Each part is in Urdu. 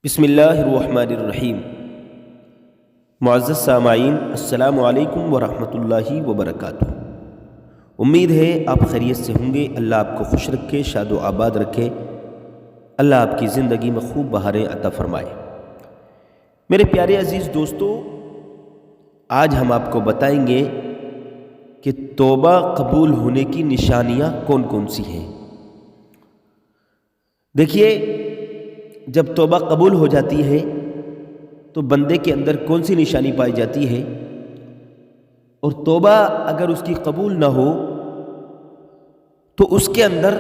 بسم اللہ الرحمن الرحیم۔ معزز سامعین، السلام علیکم ورحمۃ اللہ وبرکاتہ۔ امید ہے آپ خیریت سے ہوں گے۔ اللہ آپ کو خوش رکھے، شاد و آباد رکھے، اللہ آپ کی زندگی میں خوب بہاریں عطا فرمائے۔ میرے پیارے عزیز دوستو، آج ہم آپ کو بتائیں گے کہ توبہ قبول ہونے کی نشانیاں کون کون سی ہیں۔ دیکھیے، جب توبہ قبول ہو جاتی ہے تو بندے کے اندر کون سی نشانی پائی جاتی ہے، اور توبہ اگر اس کی قبول نہ ہو تو اس کے اندر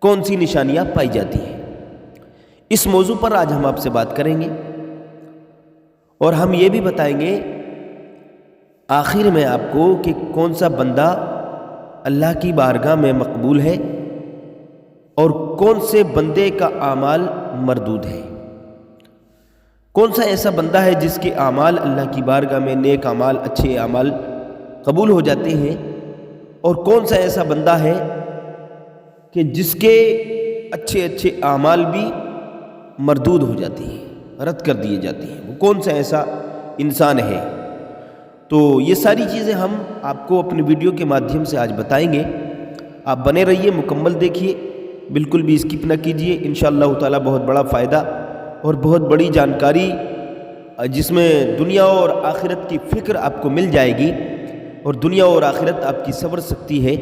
کون سی نشانیاں پائی جاتی ہیں۔ اس موضوع پر آج ہم آپ سے بات کریں گے، اور ہم یہ بھی بتائیں گے آخر میں آپ کو کہ کون سا بندہ اللہ کی بارگاہ میں مقبول ہے اور کون سے بندے کا اعمال مردود ہے۔ کون سا ایسا بندہ ہے جس کے اعمال اللہ کی بارگاہ میں نیک اعمال، اچھے اعمال قبول ہو جاتے ہیں، اور کون سا ایسا بندہ ہے کہ جس کے اچھے اعمال بھی مردود ہو جاتے ہیں، رد کر دیے جاتے ہیں۔ وہ کون سا ایسا انسان ہے؟ تو یہ ساری چیزیں ہم آپ کو اپنے ویڈیو کے مادھیم سے آج بتائیں گے۔ آپ بنے رہیے، مکمل دیکھیے، بالکل بھی اسکپ نہ کیجیے۔ انشاءاللہ تعالی بہت بڑا فائدہ اور بہت بڑی جانکاری، جس میں دنیا اور آخرت کی فکر آپ کو مل جائے گی، اور دنیا اور آخرت آپ کی سنور سکتی ہے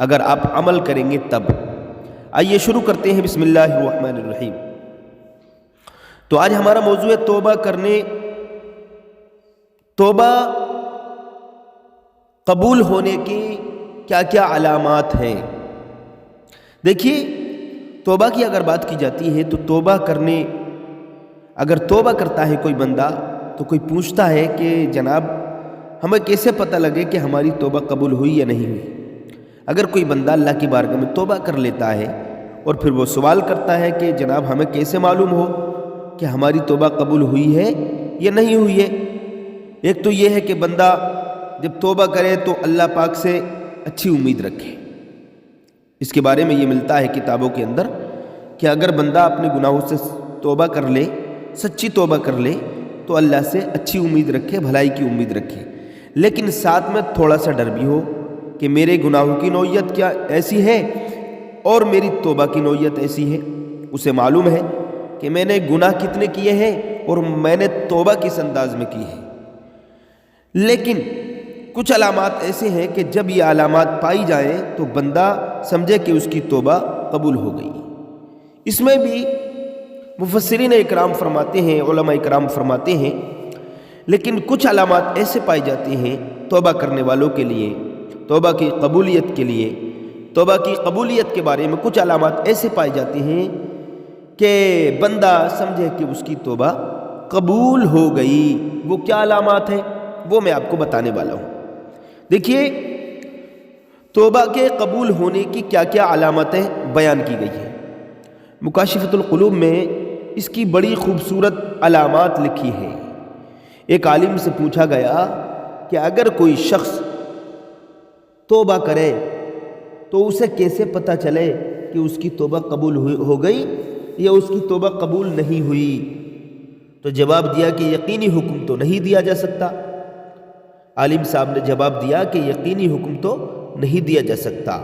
اگر آپ عمل کریں گے تب۔ آئیے شروع کرتے ہیں، بسم اللہ الرحمن الرحیم۔ تو آج ہمارا موضوع ہے توبہ قبول ہونے کی کیا کیا علامات ہیں۔ دیکھیے، توبہ کی اگر بات کی جاتی ہے تو اگر توبہ کرتا ہے کوئی بندہ تو کوئی پوچھتا ہے کہ جناب ہمیں کیسے پتہ لگے کہ ہماری توبہ قبول ہوئی یا نہیں ہوئی۔ اگر کوئی بندہ اللہ کی بارگاہ میں توبہ کر لیتا ہے اور پھر وہ سوال کرتا ہے کہ جناب ہمیں کیسے معلوم ہو کہ ہماری توبہ قبول ہوئی ہے یا نہیں ہوئی ہے۔ ایک تو یہ ہے کہ بندہ جب توبہ کرے تو اللہ پاک سے اچھی امید رکھے۔ اس کے بارے میں یہ ملتا ہے کتابوں کے اندر کہ اگر بندہ اپنے گناہوں سے توبہ کر لے، سچی توبہ کر لے، تو اللہ سے اچھی امید رکھے، بھلائی کی امید رکھے، لیکن ساتھ میں تھوڑا سا ڈر بھی ہو کہ میرے گناہوں کی نوعیت کیا ایسی ہے اور میری توبہ کی نوعیت ایسی ہے۔ اسے معلوم ہے کہ میں نے گناہ کتنے کیے ہیں اور میں نے توبہ کس انداز میں کی ہے۔ لیکن کچھ علامات ایسے ہیں کہ جب یہ علامات پائی جائیں تو بندہ سمجھے کہ اس کی توبہ قبول ہو گئی۔ اس میں بھی مفسرین اکرام فرماتے ہیں، علماء اکرام فرماتے ہیں، لیکن کچھ علامات ایسے پائی جاتی ہیں توبہ کرنے والوں کے لیے، توبہ کی قبولیت کے بارے میں کچھ علامات ایسے پائی جاتی ہیں کہ بندہ سمجھے کہ اس کی توبہ قبول ہو گئی۔ وہ کیا علامات ہیں وہ میں آپ کو بتانے والا ہوں۔ دیکھیے، توبہ کے قبول ہونے کی کیا کیا علامتیں بیان کی گئی ہیں۔ مکاشفۃ القلوب میں اس کی بڑی خوبصورت علامات لکھی ہیں۔ ایک عالم سے پوچھا گیا کہ اگر کوئی شخص توبہ کرے تو اسے کیسے پتہ چلے کہ اس کی توبہ قبول ہو گئی یا اس کی توبہ قبول نہیں ہوئی؟ تو جواب دیا کہ یقینی حکم تو نہیں دیا جا سکتا۔ عالم صاحب نے جواب دیا کہ یقینی حکم تو نہیں دیا جا سکتا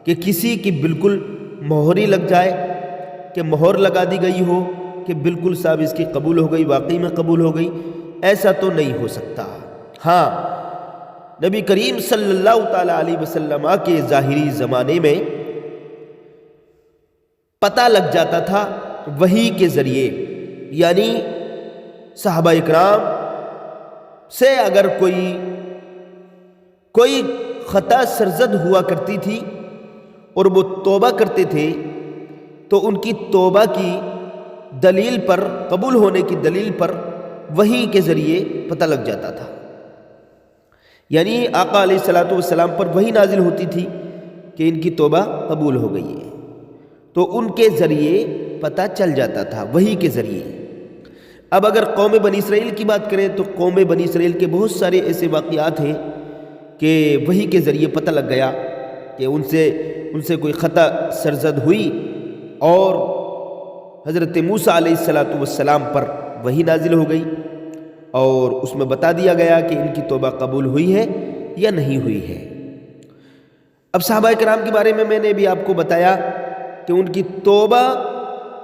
کہ کسی کی بالکل مہر ہی لگ جائے، کہ مہر لگا دی گئی ہو کہ بالکل صاحب اس کی قبول ہو گئی، واقعی میں قبول ہو گئی، ایسا تو نہیں ہو سکتا۔ ہاں، نبی کریم صلی اللہ تعالی علیہ وسلم کے ظاہری زمانے میں پتہ لگ جاتا تھا وحی کے ذریعے، یعنی صحابہ اکرام سے اگر کوئی خطا سرزد ہوا کرتی تھی اور وہ توبہ کرتے تھے تو ان کی توبہ کی دلیل پر، قبول ہونے کی دلیل پر وحی کے ذریعے پتہ لگ جاتا تھا۔ یعنی آقا علیہ الصلوۃ والسلام پر وحی نازل ہوتی تھی کہ ان کی توبہ قبول ہو گئی ہے، تو ان کے ذریعے پتہ چل جاتا تھا، وحی کے ذریعے۔ اب اگر قوم بنی اسرائیل کی بات کریں تو قوم بنی اسرائیل کے بہت سارے ایسے واقعات ہیں کہ وحی کے ذریعے پتہ لگ گیا کہ ان سے کوئی خطا سرزد ہوئی اور حضرت موسیٰ علیہ السلام پر وحی نازل ہو گئی اور اس میں بتا دیا گیا کہ ان کی توبہ قبول ہوئی ہے یا نہیں ہوئی ہے۔ اب صحابہ کرام کے بارے میں نے بھی آپ کو بتایا کہ ان کی توبہ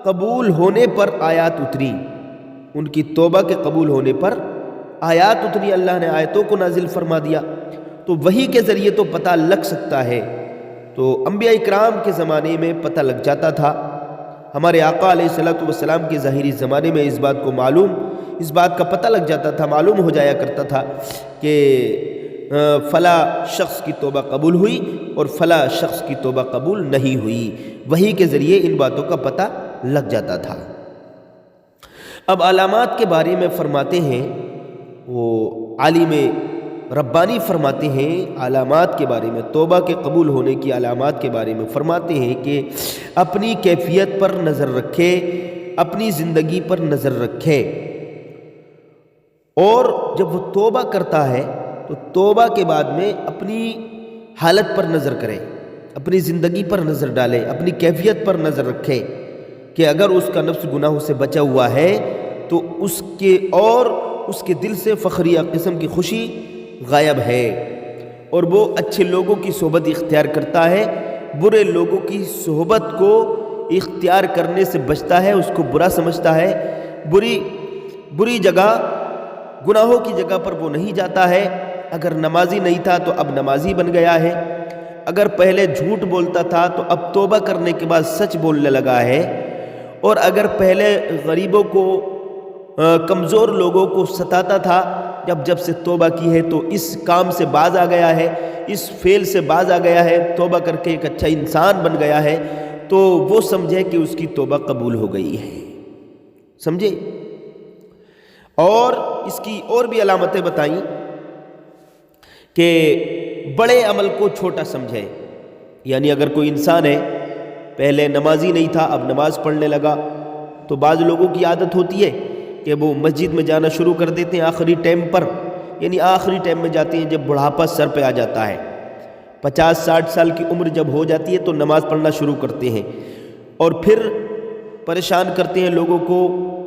قبول ہونے پر آیات اتری، ان کی توبہ کے قبول ہونے پر آیات اتری، اللہ نے آیتوں کو نازل فرما دیا۔ تو وحی کے ذریعے تو پتہ لگ سکتا ہے، تو انبیاء کرام کے زمانے میں پتہ لگ جاتا تھا، ہمارے آقا علیہ السلام کے ظاہری زمانے میں اس بات کا پتہ لگ جاتا تھا، معلوم ہو جایا کرتا تھا کہ فلاں شخص کی توبہ قبول ہوئی اور فلاں شخص کی توبہ قبول نہیں ہوئی، وحی کے ذریعے ان باتوں کا پتہ لگ جاتا تھا۔ اب علامات کے بارے میں فرماتے ہیں، وہ عالم ربانی فرماتے ہیں علامات کے بارے میں، توبہ کے قبول ہونے کی علامات کے بارے میں فرماتے ہیں کہ اپنی کیفیت پر نظر رکھے، اپنی زندگی پر نظر رکھے، اور جب وہ توبہ کرتا ہے تو توبہ کے بعد میں اپنی حالت پر نظر کرے، اپنی زندگی پر نظر ڈالے، اپنی کیفیت پر نظر رکھے کہ اگر اس کا نفس گناہوں سے بچا ہوا ہے تو اس کے دل سے فخریہ قسم کی خوشی غائب ہے، اور وہ اچھے لوگوں کی صحبت اختیار کرتا ہے، برے لوگوں کی صحبت کو اختیار کرنے سے بچتا ہے، اس کو برا سمجھتا ہے، بری جگہ، گناہوں کی جگہ پر وہ نہیں جاتا ہے۔ اگر نمازی نہیں تھا تو اب نمازی بن گیا ہے، اگر پہلے جھوٹ بولتا تھا تو اب توبہ کرنے کے بعد سچ بولنے لگا ہے، اور اگر پہلے غریبوں کو، کمزور لوگوں کو ستاتا تھا، جب سے توبہ کی ہے تو اس کام سے باز آ گیا ہے، اس فعل سے باز آ گیا ہے، توبہ کر کے ایک اچھا انسان بن گیا ہے، تو وہ سمجھے کہ اس کی توبہ قبول ہو گئی ہے، سمجھے۔ اور اس کی اور بھی علامتیں بتائیں کہ بڑے عمل کو چھوٹا سمجھے، یعنی اگر کوئی انسان ہے پہلے نمازی نہیں تھا اب نماز پڑھنے لگا، تو بعض لوگوں کی عادت ہوتی ہے کہ وہ مسجد میں جانا شروع کر دیتے ہیں آخری ٹائم پر، یعنی آخری ٹائم میں جاتے ہیں جب بڑھاپا سر پہ آ جاتا ہے، 50-60 سال کی عمر جب ہو جاتی ہے تو نماز پڑھنا شروع کرتے ہیں، اور پھر پریشان کرتے ہیں لوگوں کو،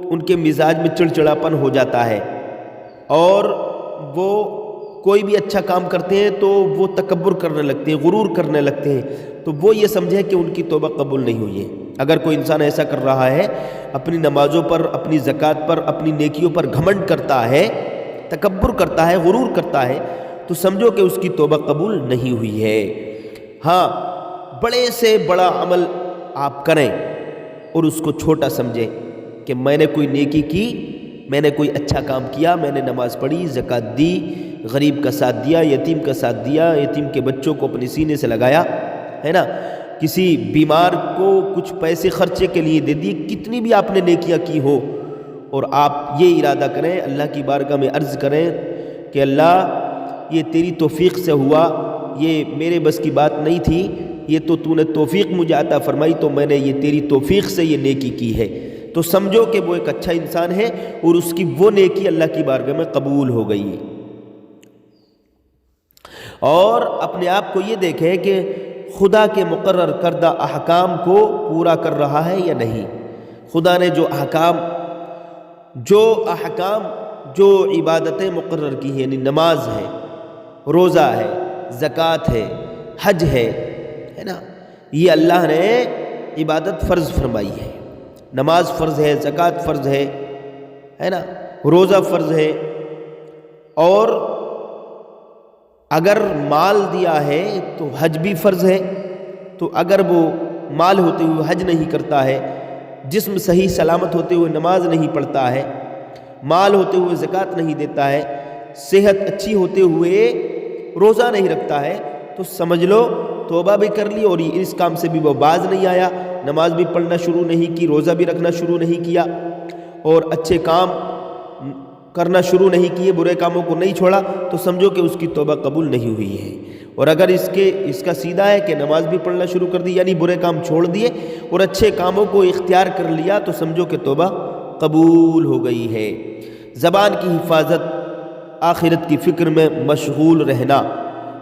ان کے مزاج میں چڑچڑاپن ہو جاتا ہے، اور وہ کوئی بھی اچھا کام کرتے ہیں تو وہ تکبر کرنے لگتے ہیں، غرور کرنے لگتے ہیں، تو وہ یہ سمجھے کہ ان کی توبہ قبول نہیں ہوئی ہے۔ اگر کوئی انسان ایسا کر رہا ہے، اپنی نمازوں پر، اپنی زکوٰۃ پر، اپنی نیکیوں پر گھمنڈ کرتا ہے، تکبر کرتا ہے، غرور کرتا ہے، تو سمجھو کہ اس کی توبہ قبول نہیں ہوئی ہے۔ ہاں، بڑے سے بڑا عمل آپ کریں اور اس کو چھوٹا سمجھیں کہ میں نے کوئی نیکی کی، میں نے کوئی اچھا کام کیا، میں نے نماز پڑھی، زکوٰۃ دی، غریب کا ساتھ دیا، یتیم کا ساتھ دیا، یتیم کے بچوں کو اپنے سینے سے لگایا، ہے نا، کسی بیمار کو کچھ پیسے خرچے کے لیے دے دیے، کتنی بھی آپ نے نیکیاں کی ہو، اور آپ یہ ارادہ کریں، اللہ کی بارگاہ میں عرض کریں کہ اللہ یہ تیری توفیق سے ہوا، یہ میرے بس کی بات نہیں تھی، یہ تو نے توفیق مجھے عطا فرمائی، تو میں نے یہ تیری توفیق سے یہ نیکی کی ہے، تو سمجھو کہ وہ ایک اچھا انسان ہے اور اس کی وہ نیکی اللہ کی بارگاہ میں قبول ہو گئی۔ اور اپنے آپ کو یہ دیکھیں کہ خدا کے مقرر کردہ احکام کو پورا کر رہا ہے یا نہیں، خدا نے جو احکام، جو عبادتیں مقرر کی ہیں، یعنی نماز ہے، روزہ ہے، زکوٰۃ ہے، حج ہے نا، یہ اللہ نے عبادت فرض فرمائی ہے، نماز فرض ہے، زکوٰۃ فرض ہے نا، روزہ فرض ہے، اور اگر مال دیا ہے تو حج بھی فرض ہے، تو اگر وہ مال ہوتے ہوئے حج نہیں کرتا ہے، جسم صحیح سلامت ہوتے ہوئے نماز نہیں پڑھتا ہے، مال ہوتے ہوئے زکوٰۃ نہیں دیتا ہے، صحت اچھی ہوتے ہوئے روزہ نہیں رکھتا ہے، تو سمجھ لو توبہ بھی کر لی اور اس کام سے بھی وہ باز نہیں آیا، نماز بھی پڑھنا شروع نہیں کی، روزہ بھی رکھنا شروع نہیں کیا، اور اچھے کام کرنا شروع نہیں کیے، برے کاموں کو نہیں چھوڑا، تو سمجھو کہ اس کی توبہ قبول نہیں ہوئی ہے۔ اور اگر اس کا سیدھا ہے کہ نماز بھی پڑھنا شروع کر دی، یعنی برے کام چھوڑ دیے اور اچھے کاموں کو اختیار کر لیا، تو سمجھو کہ توبہ قبول ہو گئی ہے۔ زبان کی حفاظت، آخرت کی فکر میں مشغول رہنا،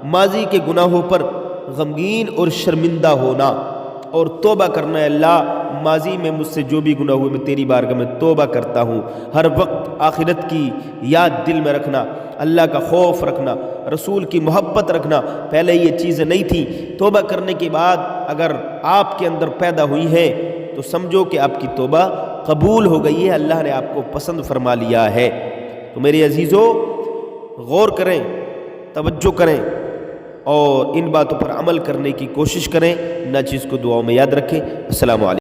ماضی کے گناہوں پر غمگین اور شرمندہ ہونا، اور توبہ کرنا ہے اللہ ماضی میں مجھ سے جو بھی گناہ ہوئے میں تیری بارگاہ میں توبہ کرتا ہوں. ہر وقت آخرت کی یاد دل میں رکھنا، اللہ کا خوف رکھنا، رسول کی محبت رکھنا. پہلے یہ چیزیں نہیں تھیں، توبہ کرنے کے بعد اگر آپ کے اندر پیدا ہوئی ہیں تو سمجھو کہ آپ کی توبہ قبول ہو گئی ہے، اللہ نے آپ کو پسند فرما لیا ہے. تو میرے عزیزو غور کریں، توجہ کریں اور ان باتوں پر عمل کرنے کی کوشش کریں. نہ چیز کو دعاؤں میں یاد رکھیں. السلام علیکم.